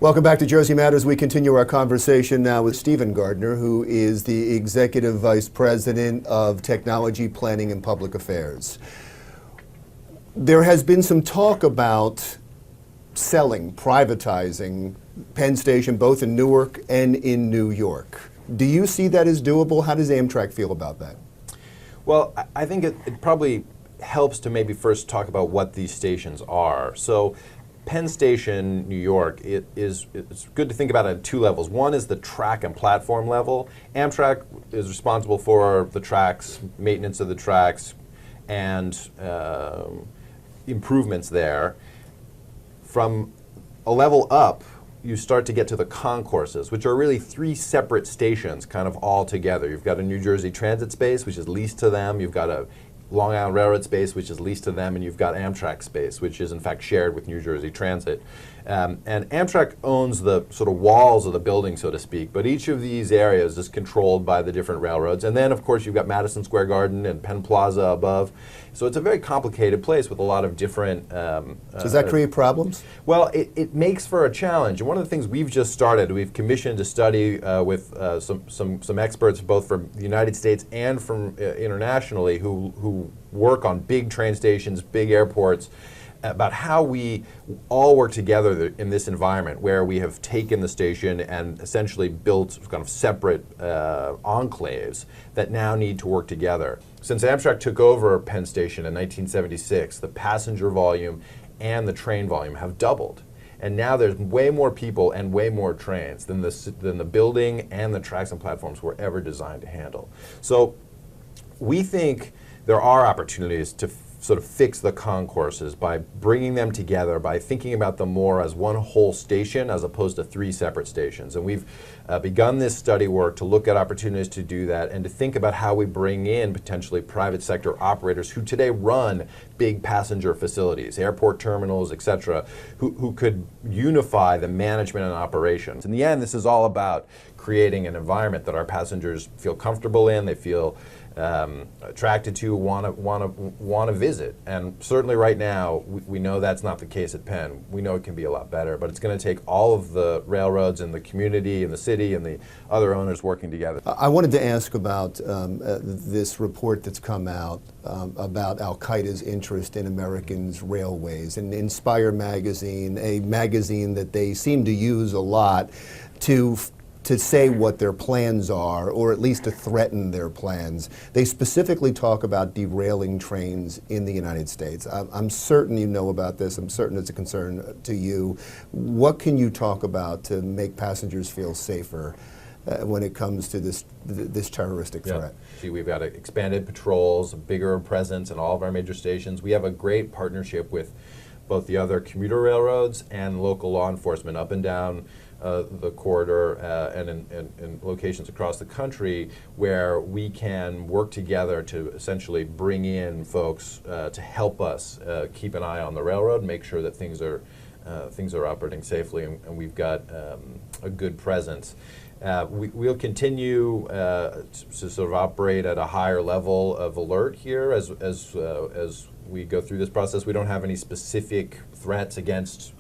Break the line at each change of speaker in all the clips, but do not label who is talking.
Welcome back to Jersey Matters. We continue our conversation now with Stephen Gardner, who is the Executive Vice President of Technology Planning and Public Affairs. There has been some talk about selling, privatizing Penn Station, both in Newark and in New York. Do you see that as doable? How does Amtrak feel about that?
Well, I think it probably helps to maybe first talk about what these stations are. So Penn Station, New York, it's good to think about it at two levels. One is the track and platform level. Amtrak is responsible for the tracks, maintenance of the tracks, and improvements there. From a level up, you start to get to the concourses, which are really three separate stations kind of all together. You've got a New Jersey Transit space, which is leased to them. You've got a Long Island Railroad space, which is leased to them, and you've got Amtrak space, which is in fact shared with New Jersey Transit. And Amtrak owns the sort of walls of the building, so to speak, but each of these areas is controlled by the different railroads. And then, of course, you've got Madison Square Garden and Penn Plaza above. So it's a very complicated place with a lot of different...
Does that create problems?
Well, it makes for a challenge. And one of the things we've just started, we've commissioned a study with some experts both from the United States and from internationally who work on big train stations, big airports, about how we all work together in this environment where we have taken the station and essentially built kind of separate enclaves that now need to work together. Since Amtrak took over Penn Station in 1976, the passenger volume and the train volume have doubled. And now there's way more people and way more trains than the building and the tracks and platforms were ever designed to handle. So we think there are opportunities to sort of fix the concourses by bringing them together, by thinking about them more as one whole station as opposed to three separate stations. And we've begun this study work to look at opportunities to do that and to think about how we bring in potentially private sector operators who today run big passenger facilities, airport terminals, et cetera, who could unify the management and operations. In the end, this is all about creating an environment that our passengers feel comfortable in, they feel attracted to, want to visit. And certainly right now, we know that's not the case at Penn. We know it can be a lot better, but it's going to take all of the railroads and the community and the city and the other owners working together.
I wanted to ask about this report that's come out about Al-Qaeda's interest in Americans' railways. And Inspire magazine, a magazine that they seem to use a lot to say what their plans are, or at least to threaten their plans. They specifically talk about derailing trains in the United States. I'm certain you know about this. I'm certain it's a concern to you. What can you talk about to make passengers feel safer when it comes to this terroristic threat?
See, we've got expanded patrols, a bigger presence in all of our major stations. We have a great partnership with both the other commuter railroads and local law enforcement up and down the corridor and in locations across the country where we can work together to essentially bring in folks to help us keep an eye on the railroad, make sure that things are operating safely, and we've got a good presence. We'll continue to sort of operate at a higher level of alert here as we go through this process. We don't have any specific threats against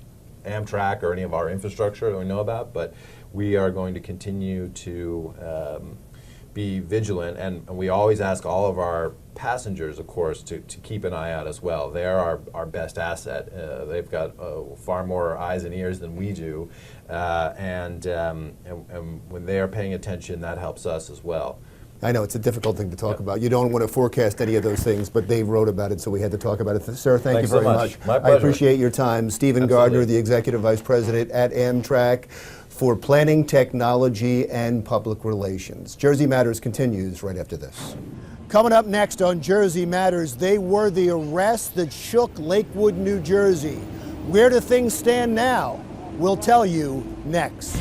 Amtrak or any of our infrastructure that we know about, but we are going to continue to be vigilant, and we always ask all of our passengers, of course, to keep an eye out as well. They are our best asset. They've got far more eyes and ears than we do, and when they are paying attention, that helps us as well.
I know it's a difficult thing to talk about. You don't want to forecast any of those things, but they wrote about it, so we had to talk about it. Sir, thank you very much.
My pleasure.
I appreciate your time. Stephen Gardner, the Executive Vice President at Amtrak for Planning, Technology, and Public Relations. Jersey Matters continues right after this. Coming up next on Jersey Matters, they were the arrests that shook Lakewood, New Jersey. Where do things stand now? We'll tell you next.